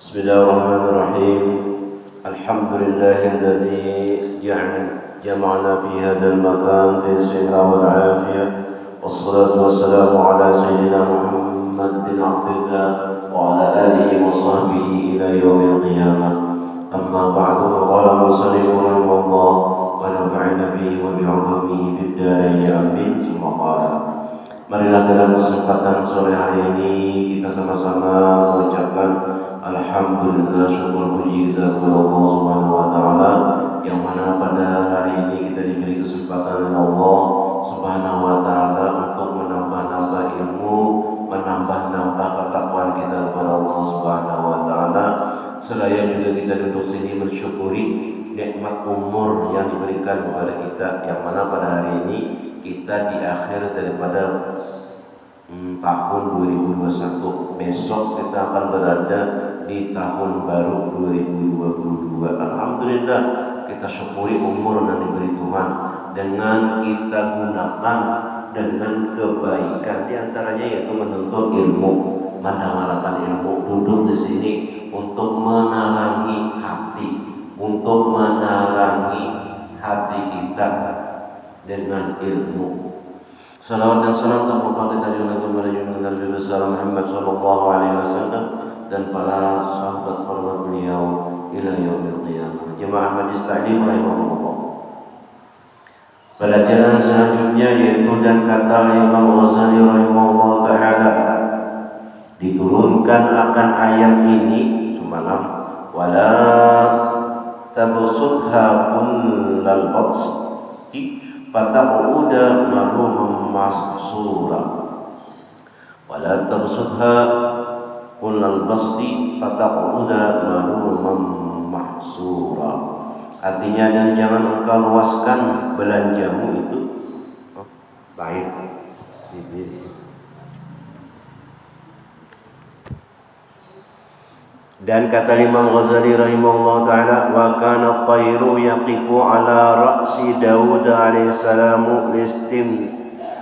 بسم الله الرحمن الرحيم. الحمد لله الذي جمعنا في هذا المكان بالصحة والعافية، والصلاة والسلام على سيدنا محمد بن عبد الله وعلى آله وصحبه إلى يوم القيامة. أما بعد، فقال المصنف رحمه الله ونفعنا به وبعلومه في الدارين آمين. ثم قال: marilah dalam kesempatan sore hari ini kita sama-sama mengucapkan alhamdulillah, syukur puji kita kepada Allah Subhanahu wa taala, yang mana pada hari ini kita diberi kesempatan oleh Allah Subhanahu wa taala untuk menambah-nambah ilmu, menambah-nambah ketakwaan kita kepada Allah Subhanahu wa taala. Seraya juga kita duduk sini mensyukuri nikmat umur yang diberikan kepada kita, yang mana pada hari ini kita di akhir daripada tahun 2021. Besok kita akan berada di tahun baru 2022. Alhamdulillah, kita syukuri umur yang diberi Tuhan dengan kita gunakan dengan kebaikan, di antaranya yaitu menuntut ilmu, mendengarkan ilmu, duduk di sini untuk menerangi hati, untuk menerangi hati kita dengan ilmu. Salawat dan salam tak lupa kita junjung kepada junjungan Nabi besar Muhammad sallallahu alaihi wasallam dan para sahabat hormat beliau ila yaumil qiyamah. Jemaah majlis ta'lim rahimahullah. Pelajaran selanjutnya yaitu dan kata Imam Ghazali rahimahullah taala, diturunkan akan ayat ini semalam, wala tabsutha kullal basti fata'uda malumam mahsura. Wala tabsutha kullal basti fata'uda malumam mahsura. Artinya, dan jangan engkau luaskan belanjamu itu. Baik. Dan kata Imam Ghazali rahimahullah ta'ala, wa kana at-tayru yaqifu ala ra'si Daud alaihi salam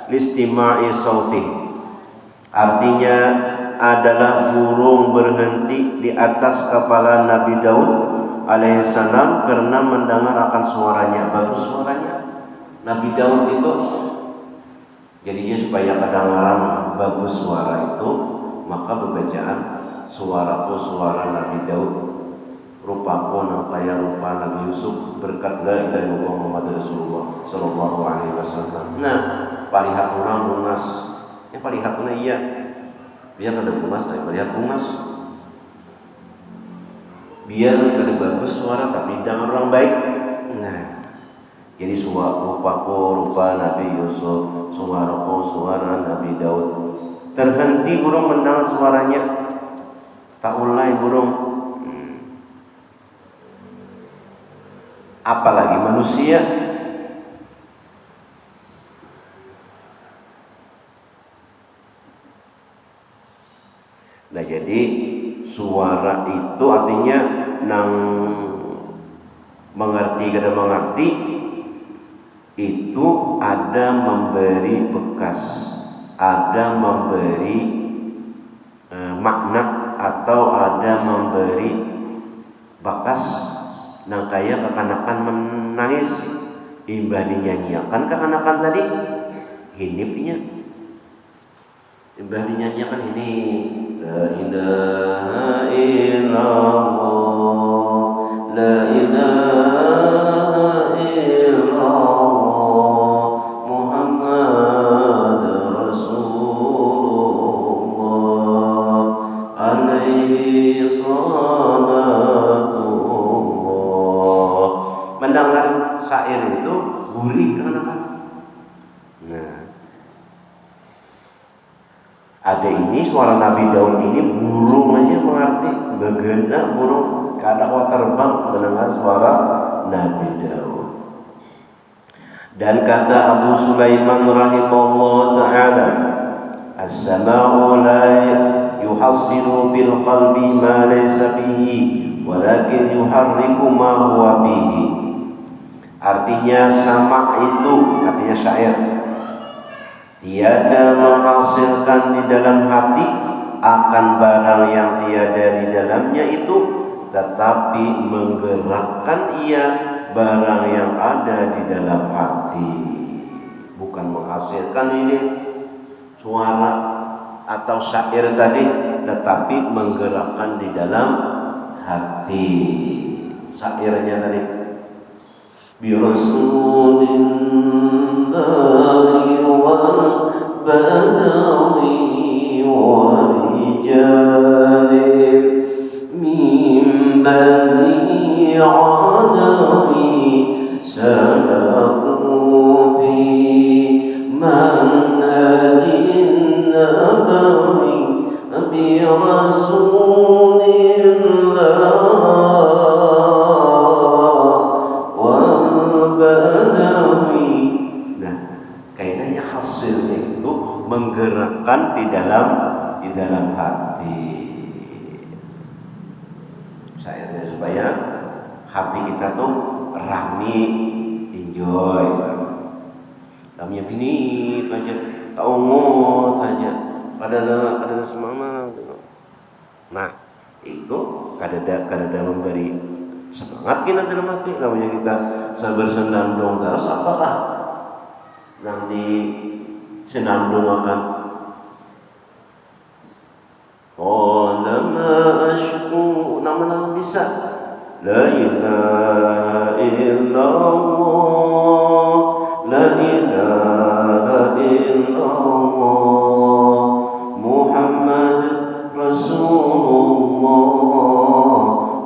listima'i sautih. Artinya adalah burung berhenti di atas kepala Nabi Daud alaihi salam karena mendengar akan suaranya. Bagus suaranya Nabi Daud itu. Jadinya supaya kedengaran bagus suara itu, maka bacaan suaraku suara Nabi Daud, rupaku kaya rupa Nabi Yusuf, berkat la ilaha illallah Muhammad Rasulullah sallallahu alaihi wasallam. Nah, palihat orang lunas. Ya palihatuna iya. Biar ada lunas, palihat lunas. Biar ada bagus suara tapi dengan orang baik. Nah, jadi rupaku rupa Nabi Yusuf, suaraku suara Nabi Daud. Terhenti burung mendengar suaranya, tak ulai burung. Apalagi manusia. Nah, jadi suara itu artinya nang mengerti kada mengerti itu ada memberi bekas, ada memberi makna, atau ada memberi bekas nang kaya kekanakan menangis imbah dinyanyiakan kekanakan tadi hidupnya, imbah dinyanyiakan ini la ilaha illallah, la ilaha illallah, Muhammad Rasulullah alaihi salatullah. Mendengar syair itu gurih kan? Nah, ada ini suara Nabi Daud ini, burung aja mengerti, begenda burung kada terbang mendengar suara Nabi Daud. Dan kata Abu Sulaiman rahimahullah ta'ala, as-sama'u la yuhassilu bil qalbi ma laysa bihi walakin yuharriku ma huwa bihi. Artinya sama itu, artinya syair, tiada menghasilkan di dalam hati akan barang yang tiada di dalamnya itu, tetapi menggerakkan ia barang yang ada di dalam hati. Bukan menghasilkan ini suara atau syair tadi, tetapi menggerakkan di dalam hati. Syairnya tadi, bi rasulillahi wal badawi wal rijali min bani adawi salaku bi manhajin nabawi bi rasulillah wal badawi. Nah, kayaknya hasilnya itu menggerakkan di dalam hati. Saya supaya hati kita tuh rame, enjoy. Namanya gini aja, taungut saja, ada semangat. Nah, itu kadada memberi semangat kita dalam hati. Namanya kita sabar senandung terus, apakah yang di senandung akan lama ashku, nama bisa la ilaha illallah, la ilaha illallah, Muhammad Rasulullah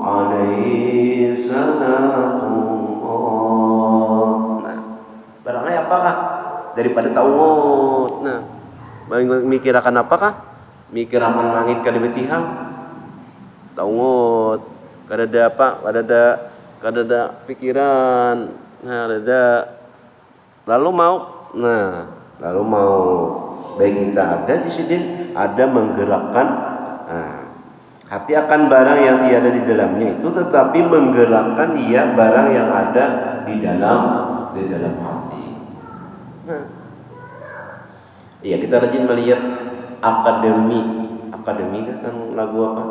alaihi salatullah. Nah, barangnya apakah daripada tauhid? Nah, mikir akan apakah? Mikir akan langit kada betihang, tauhid kada apa, kada pikiran. Nah, lalu mau baik kita ada di sini, ada menggerakkan hati akan barang yang tiada di dalamnya itu, tetapi menggerakkan ia barang yang ada di dalam hati. Nah, iya, kita rajin melihat akademi kan lagu apa?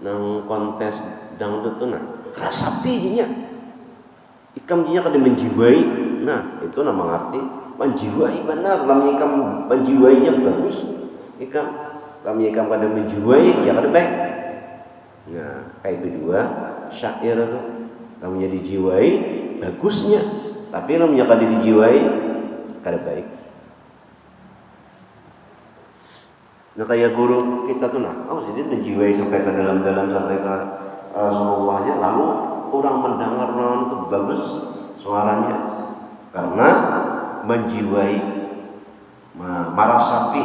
Nang kontes dangdut tuh, nah rasapi jinya, ikam jinya kada menjiwai. Nah, itu nama arti menjiwai benar. Lam ikam menjiwainya bagus, ikam kada menjiwai ya kada baik. Nah, kayak itu juga syair itu, lamnya dijiwai bagusnya, tapi lamnya kada dijiwai kada baik. Nah, kayak guru kita tuh, jadi menjiwai sampai ke dalam-dalam, sampai ke Rasulullahnya, lalu orang mendengar itu bagus suaranya karena menjiwai, marasapi.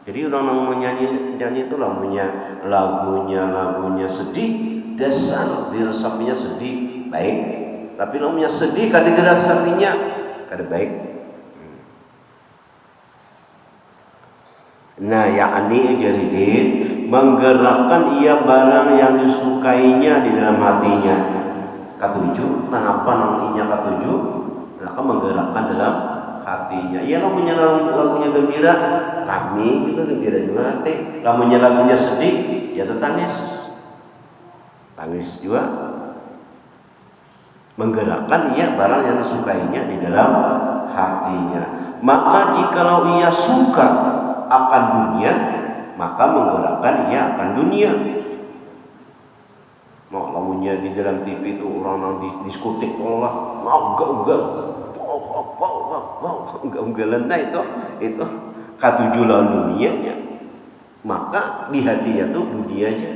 Jadi orang yang menyanyi itu lagunya sedih, dasar dirasapinya sedih baik, tapi lagunya sedih kada dirasapinya kada baik. Nah, yakni jaridin menggerakkan ia barang yang disukainya di dalam hatinya. Ketujuh, apa namanya ketujuh? Maka menggerakkan dalam hatinya. Ia lagunya gembira, kami juga gembira juga hati. Lagunya sedih, ya tangis juga. Menggerakkan ia barang yang disukainya di dalam hatinya. Maka jikalau ia suka akan dunia, maka menggerakkan ia akan dunia. Mau lamunya di dalam TV itu orang di diskotik Allah, mau enggak-enggalan, nah itu ketujuh lawan dunianya. Maka di hatinya tuh dunia aja.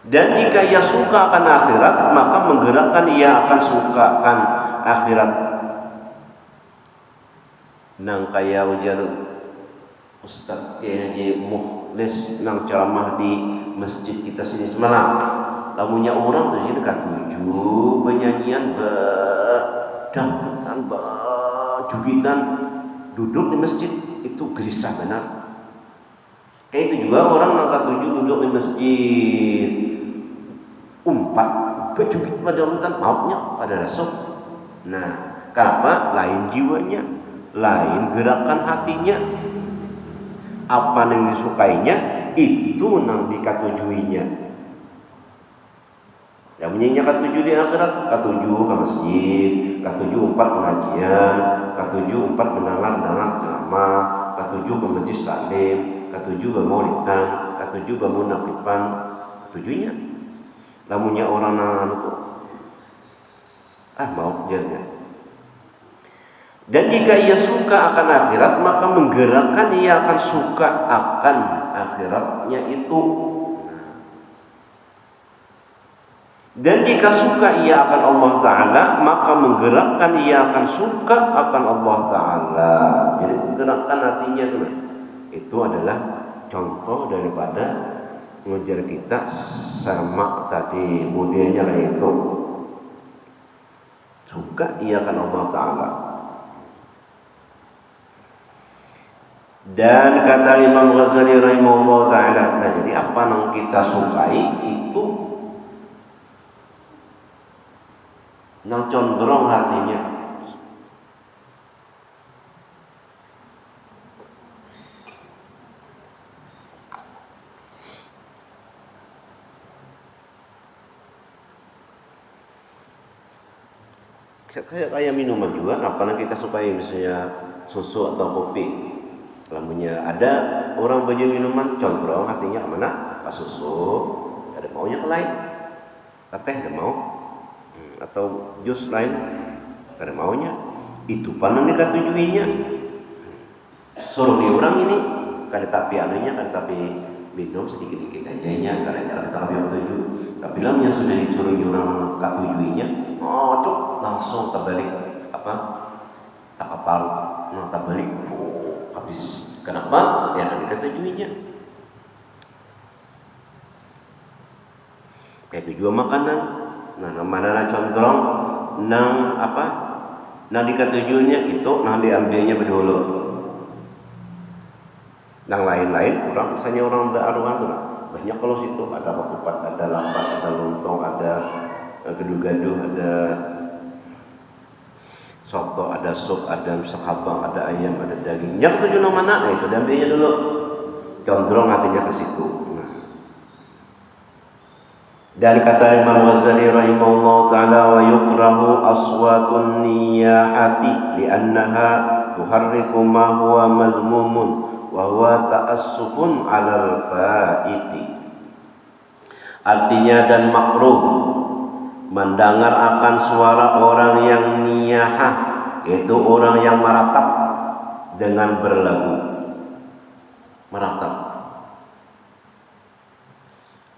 Dan jika ia suka akan akhirat, maka menggerakkan ia akan sukakan akhirat. Nang kaya ujar Ustaz Kiai Mukhlis nang ceramah di masjid kita sini semalam. Lamunya orang tuh jadi ketujuh penyanyian dangdutan, jugitan, duduk di masjid itu gelisah benar. Kayak itu juga orang nang ketujuh duduk di masjid, umpat bejugit pada urutan maupnya pada rasul. Nah, kenapa? Lain jiwanya, lain gerakan hatinya. apa yang disukainya itu nang dikatujuinya. Yang menyinya katuju di akhirat, katuju ke masjid, katuju 4 pengajian, katuju 4 mendengar ceramah, katuju ke majlis taklim, katuju ke maulidan, katuju ke munaqiban, katujunya. Lamunnya orang nang itu mau jalannya. Dan jika ia suka akan akhirat, maka menggerakkan ia akan suka akan akhiratnya itu. Dan jika suka ia akan Allah Ta'ala, maka menggerakkan ia akan suka akan Allah Ta'ala. Jadi menggerakkan hatinya itu adalah contoh daripada mengajar kita sama tadi modelnya kayak itu. Suka ia akan Allah Ta'ala. Dan kata Imam Ghazali rahimahullah ta'ala, nah jadi apa yang kita sukai itu yang condong hatinya. Kayak minuman juga, apa yang kita sukai, misalnya susu atau kopi. Lamunya ada orang baju minuman condong hatinya kemana? Ke susu, ada maunya ke lain, ke teh ada mau, atau jus lain ada maunya. Itu panen dikatujuinya. Suruh di orang ini kada tapi anunya, kada tapi minum sedikit-sedikit aja nya, kada tapi tuju. Tapi lamunya sudah dicuri orang katujuinya, cuk langsung terbalik apa? Tak kapal, terbalik. Habis. Kenapa? Ya dikatujuinya. Itu juga makanan. Nah, mana condong nang apa? Nang dikatujuinya itu nang diambilnya berdulu. Nang lain-lain orang, misalnya orang beruang tuh banyak kalau situ ada ketupat, ada lambat, ada lontong, ada gaduh-gaduh, ada soto, ada sup, ada sekabang, ada ayam, ada daging. Yang ketujuh nang mana? Nah, itu diambilnya dulu. Condong hatinya ke situ. Nah. Dan kata Imam Ghazali rahimahullah ta'ala, wa yukrahu aswatun niyahati li'annaha tuharriku ma huwa mazmumun wa huwa ta'assubun 'alal baiti. Artinya dan makruh mendengar akan suara orang yang niyahah, yaitu orang yang meratap dengan berlagu. Meratap.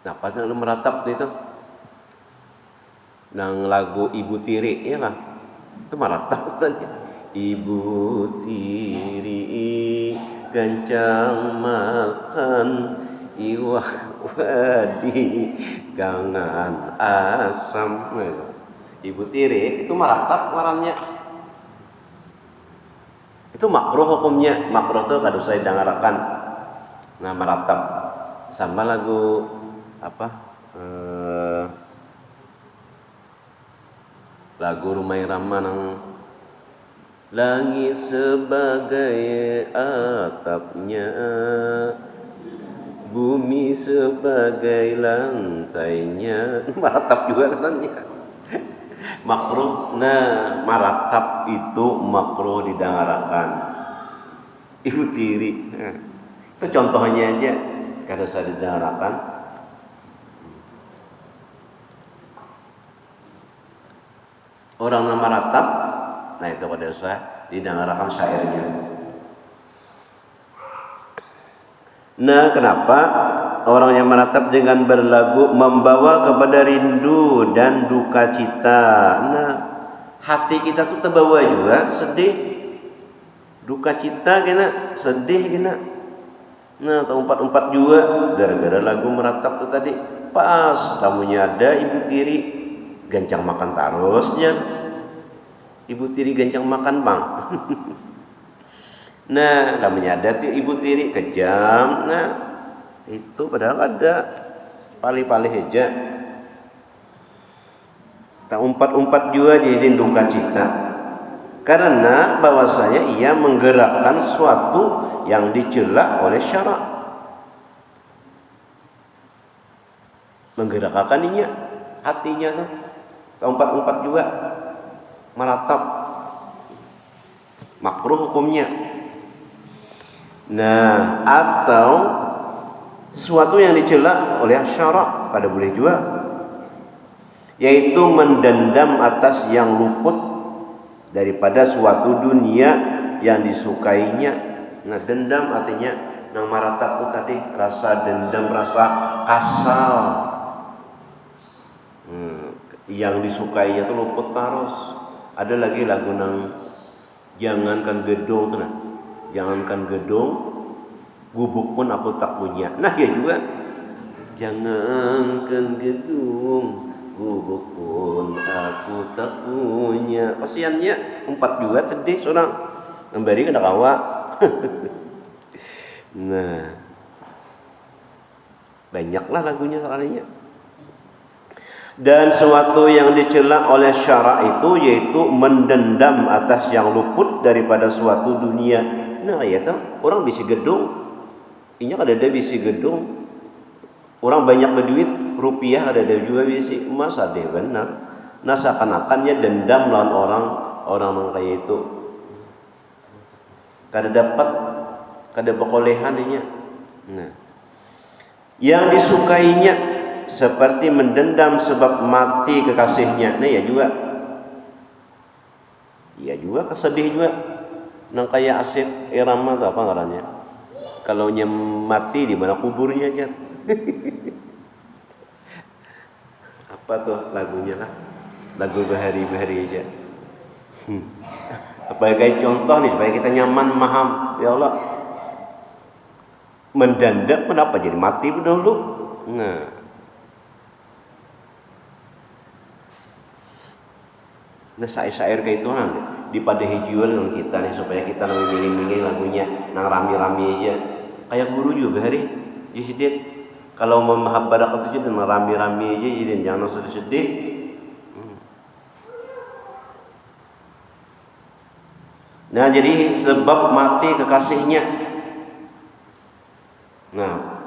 Nah, pada meratap itu nang lagu Ibu Tiri, ya kan? Itu meratap tadi. Ibu Tiri gancang makan iwak wadi gangan asam. Ibu Tiri itu meratap warnanya. Itu makruh hukumnya. Makruh itu kada usah didengarakan. Nah, meratap sama lagu apa? Lagu Rumah Irama nang langit sebagai atapnya, bumi sebagai lantainya. Meratap juga katanya. Makruh. Nah, meratap itu makruh didengarakan. Ibu Tiri. Nah, itu contohnya aja. Kada usah didengarakan. Orang yang meratap, nah itu kada usah didengarakan syairnya. Nah, kenapa orang yang meratap dengan berlagu membawa kepada rindu dan duka cita. Nah, hati kita tuh terbawa juga, sedih, duka cita kena, sedih kena. Nah, umpat-umpat juga gara-gara lagu meratap tuh tadi. Pas tamunya ada Ibu Tiri gancang makan tarusnya. Ibu Tiri gancang makan, Bang. Nah, namanya ada Ibu Tiri kejam. Nah, itu padahal ada pali-pali aja. Tak umpat-umpat juga jadi duka cita. Karena bahwasanya ia menggerakkan sesuatu yang dicela oleh syarak. Menggerakkannya hatinya tuh. Keempat-empat juga meratap. Makruh hukumnya. Nah, atau sesuatu yang dicela oleh syarak pada boleh juga, yaitu mendendam atas yang luput daripada suatu dunia yang disukainya. Nah, dendam artinya nang maratap itu tadi rasa dendam, rasa kasal. Yang disukainya itu luput terus. Ada lagi lagu nang jangankan gedung tuh nah. Jangankan gedung, gubuk pun aku tak punya. Nah, ya juga. Jangankan gedung, gubuk pun aku tak punya. Kasiannya empat juga sedih seorang. Memberi kena kawa. Nah, banyaklah lagunya soalnya. Dan sesuatu yang dicela oleh syarak itu yaitu mendendam atas yang luput daripada suatu dunia. Nah, ya tuh orang bisi gedung, inya ada bisi gedung. Orang banyak berduit, rupiah ada juga bisi emas ada benar. Nah, seakan-akannya dendam lawan orang kayak itu. Kada dapat, kada pekolehannya. Nah, yang disukainya seperti mendendam sebab mati kekasihnya. Nah, ya juga kesedih juga. Nang kayak Asif Irama atau apa ngarannya. Kalau mati di mana kuburnya aja. Apa tuh lagunya lah? Lagu bahari-bahari aja. Sebagai contoh nih supaya kita nyaman paham. Ya Allah. Mendendam kenapa jadi mati dulu? Nah, syair kayak itu kan dipadehi jual dengan kita nih supaya kita lebih milih-milih lagunya nang rami-rami aja. Kayak guru juga hari jisidit kalau memahabbadak itu jadi nang rami-rami aja jadi jangan sedih-sedih. Nah, jadi sebab mati kekasihnya. Nah,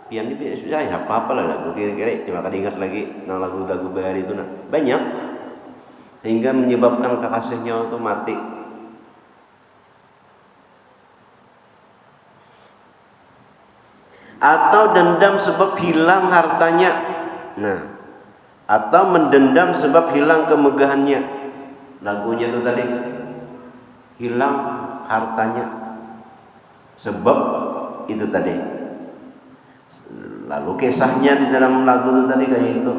pian ini sudah ya apa lah lagu kira-kira cuma kada ingat lagi nang lagu-lagu bahari itu nah banyak sehingga menyebabkan kekasihnya itu mati. Atau dendam sebab hilang hartanya. Nah, atau mendendam sebab hilang kemegahannya. Lagunya itu tadi hilang hartanya sebab itu tadi. Lalu kisahnya di dalam lagu itu tadi kayak itu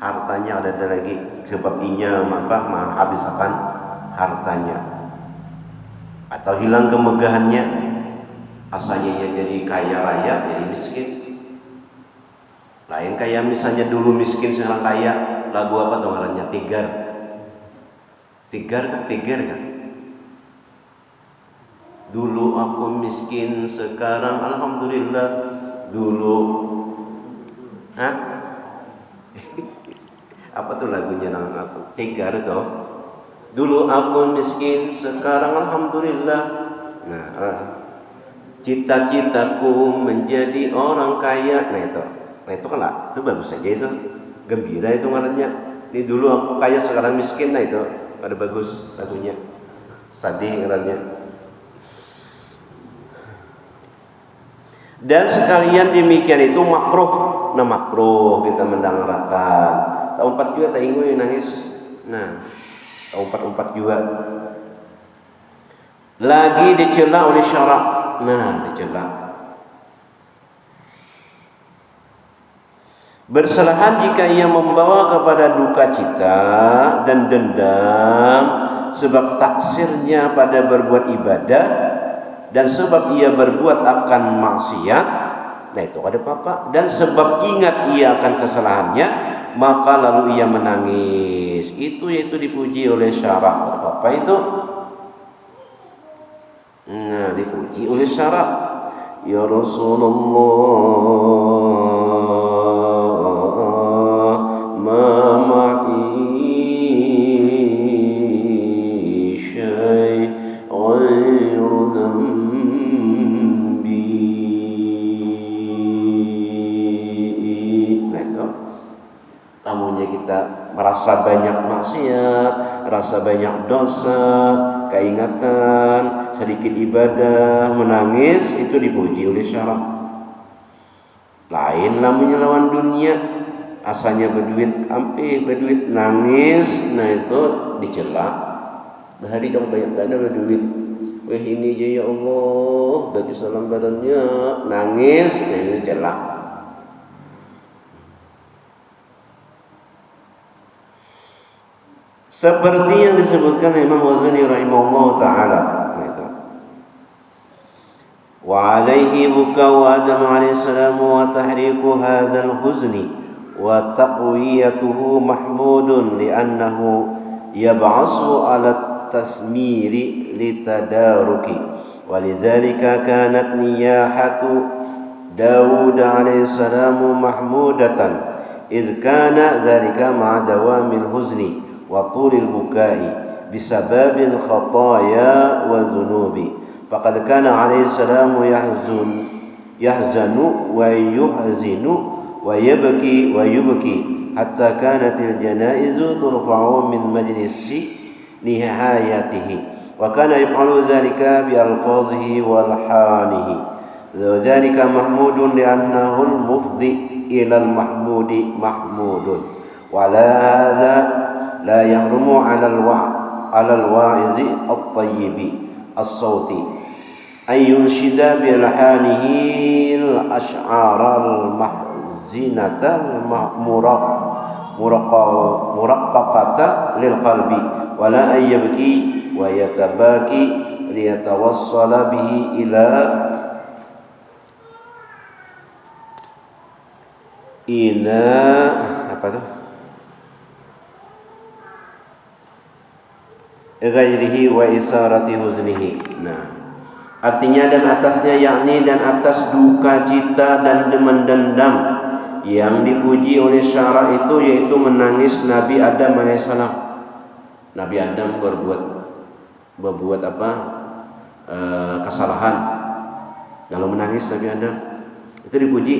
hartanya ada lagi sebab inya menghabiskan hartanya atau hilang kemegahannya asalnya jadi kaya raya jadi miskin. Lain kayak misalnya dulu miskin sekarang kaya. Lagu apa tuh ngarannya? Tigar kan? Dulu aku miskin sekarang alhamdulillah. Dulu apa tuh lagunya nang aku? Tigar tuh. Dulu aku miskin sekarang alhamdulillah. Nah, cita-citaku menjadi orang kaya. Nah itu kan lah, itu bagus saja itu. Gembira itu ngarannya. Ini dulu aku kaya sekarang miskin. Nah itu ada bagus lagunya. Sedih ngarannya. Dan sekalian demikian itu makruh. Nah, makruh kita mendengarkan. Tahun 4 juga tak ingin nangis. Nah, tahun 4 juga. Lagi dicela oleh syarak. Nah, dicela. Bersalahan jika ia membawa kepada duka cita dan dendam sebab taksirnya pada berbuat ibadah dan sebab ia berbuat akan maksiat. Nah, itu ada apa-apa. Dan sebab ingat ia akan kesalahannya, maka lalu ia menangis. Itu yaitu dipuji oleh syarak. Apa itu? Nah, dipuji oleh syarak. Ya Rasulullah, ma namanya kita merasa banyak maksiat, rasa banyak dosa, keingatan, sedikit ibadah, menangis, itu dipuji oleh syarak. Lain namanya lawan dunia, asalnya berduit ampih, berduit nangis, nah itu dicela. Bahari kamu banyak gak ada berduit, weh ini aja ya Allah, dari salam badannya nangis, nah itu dicela. Seperti yang disebutkan Imam Ghazali rahimahullah ta'ala, wa alaihi buka wa Adam alaihi salam wa tahriku hadzal huzni wa taqwiyatuhu mahmudun li'annahu yab'asu ala tasmiri litadaruki walidzalika kanat niyahatu Daud alaihi salam mahmudatan idh kana dzalika ma'a dawamil huzni wa tulil bukai bisababil khataya wa dhunubi faqad kana alaihi salam yahzanu wa yuhzinu wa yubki hatta kanatil janaizu turfa'u min majlisi nihayatihi wa kana yaf'alu dhalika bi alfazihi wa alhanihi wa dhalika mahmudun li'annahu al-mufdi ila al-mahmudi mahmudun wa la hadha la yahrumu 'ala al-wa'izi at-tayyibi as-sawti ay yunshida bi alhanihi al-ash'ar al-mahzinata muraqqaqata lil qalbi wa la yabki wa yatabaki liyatawassala bihi ila apa tuh ghairihi wa isarati huznihi. Nah, artinya dan atasnya, yakni dan atas duka cita dan dendam yang dipuji oleh syara itu, yaitu menangis Nabi Adam alaihissalam. Nabi Adam berbuat apa? Kesalahan. Lalu menangis Nabi Adam itu dipuji.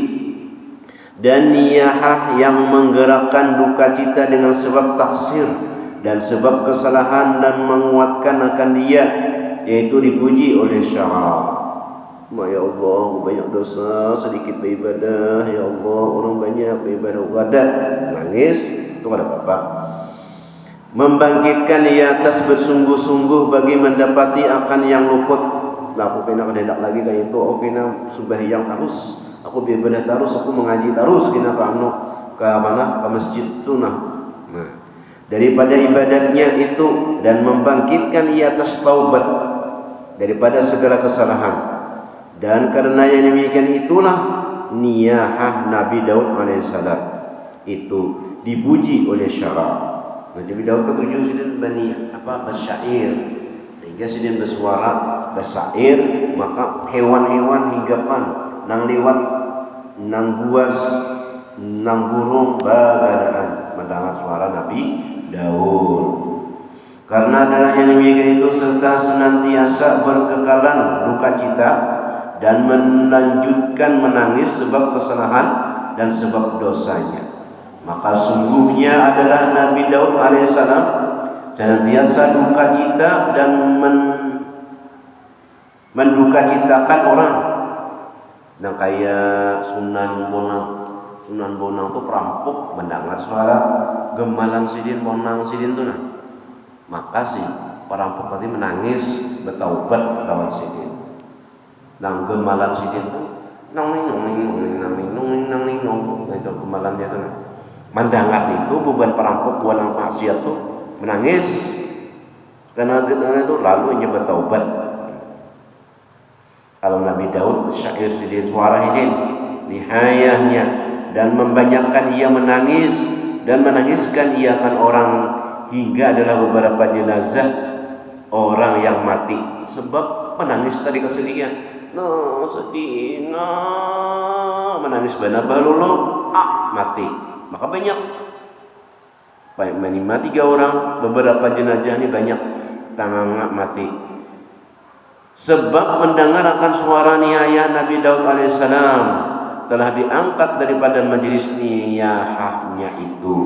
Dan niyahah yang menggerakkan duka cita dengan sebab taksir dan sebab kesalahan dan menguatkan akan dia, yaitu dipuji oleh syara. Ya Allah, banyak dosa, sedikit beribadah. Ya Allah, orang banyak beribadah ibadah, nangis, itu ada apa-apa. Membangkitkan ia atas bersungguh-sungguh bagi mendapati akan yang luput. Lah aku kena kedendak lagi kayak itu, aku kena sembahyang terus, aku beribadah terus, aku mengaji terus, kena ke mana? Ke masjid tu nah. Daripada ibadatnya itu, dan membangkitkan ia atas taubat daripada segala kesalahan. Dan karena yang demikian itulah niyahah Nabi Daud alaihissalam itu dipuji oleh syara. Nabi Daud ketujuh sidin bani bersyair, sehingga sidin bersuara bersyair, maka hewan-hewan hinggapan nang liwat nang buas nang burung bagadaan mendengar suara Nabi Daud. Karena adalah yang demikian itu serta senantiasa berkekalan duka cita dan melanjutkan menangis sebab kesalahan dan sebab dosanya, maka sungguhnya adalah Nabi Daud alaihissalam senantiasa duka cita dan menduka citakan orang. Dan kayak Sunan Bonang tuh perampok mendengar suara gemalan sidin bonang sidin tuh nah, maka si perampok tadi menangis bertaubat lawan sidin. Nang gemalan sidin tuh nang ning itu gemalannya tuh nah. Mendengar itu beban perampok buat maksiat tuh menangis karena itu lalu ia bertaubat. Kalau Nabi Daud syair sidin suara sidin nihayahnya dan membanyakkan ia menangis dan menangiskan ia akan orang hingga adalah beberapa jenazah orang yang mati sebab menangis tadi kesedihan. No sedih, no menangis benar baru mati. Maka banyak minimal 3 orang, beberapa jenazah ini banyak tangan mati. Sebab mendengar akan suara nihayah Nabi Daud alaihissalam telah diangkat daripada majlis niyahahnya itu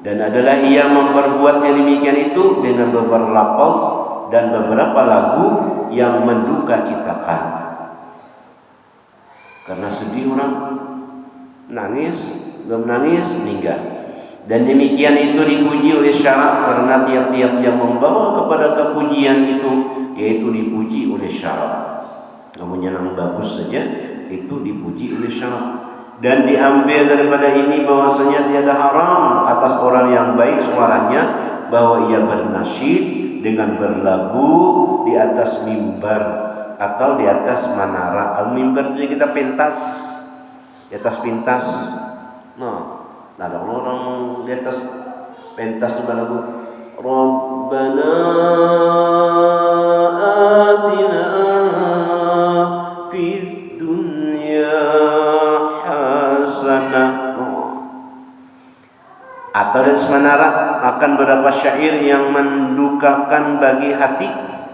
Dan adalah ia memperbuat yang demikian itu dengan beberapa lafaz dan beberapa lagu yang menduka citakan. Karena sedih orang, nangis, belum nangis, meninggal. Dan demikian itu dipuji oleh syarak, karena tiap-tiap yang membawa kepada kepujian itu, yaitu dipuji oleh syarak. Namun yang bagus saja itu dipuji oleh syarak. Dan diambil daripada ini bahwasanya tiada haram atas orang yang baik suaranya bahwa ia bernasyid dengan berlagu di atas mimbar atau di atas menara. Al-mimbar itu kita pentas, di atas pintas. Nah, ada orang di atas pentas berlagu Rabbana atina fid dunya hasanah. Atau di menara akan beberapa syair yang mendukakan bagi hati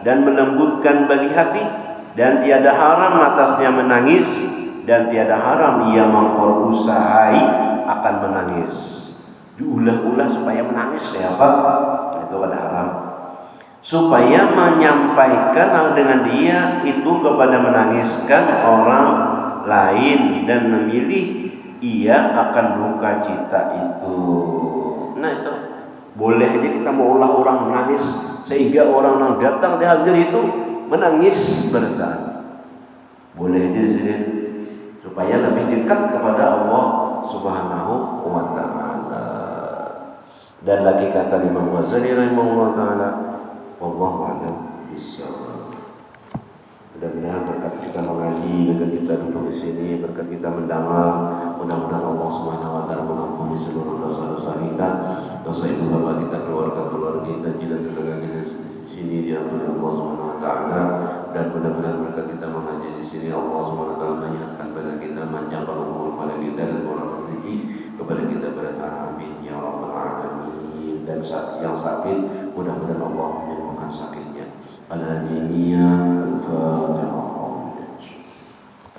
dan melembutkan bagi hati, dan tiada haram atasnya menangis, dan tiada haram ia memperusahai akan menangis. Diulah-ulah supaya menangis apa? Itu ada haram. Supaya menyampaikan hal dengan dia itu kepada menangiskan orang lain dan memilih ia akan duka cita itu. Nah itu boleh aja kita mau ulah orang menangis sehingga orang yang datang di hadir itu menangis bertahan. Boleh aja sih, supaya lebih dekat kepada Allah Subhanahu wa taala. Dan lagi kata Imam Ghazali rahimahullah taala, wallahu a'lam bishawab. Mudah-mudahan berkat kita mengaji, berkat kita duduk di sini, berkat kita mendengar, mudah-mudahan Allah Subhanahu wa taala mengampuni seluruh dosa-dosa kita, dosa ibu bapa kita, keluarga kita, jiran tetangga kita di sini diampuni Allah Subhanahu wa taala. Dan mudah-mudahan berkat kita mengaji di sini Allah Subhanahu wa taala menyehatkan badan kita, manjangkan umur pada kita dan orang rezeki kepada kita bertahan, amin ya rabbal alamin. Dan yang sakit mudah-mudahan Allah menyembuhkan sakitnya. Al-Hadiniyah Al-Fatihah.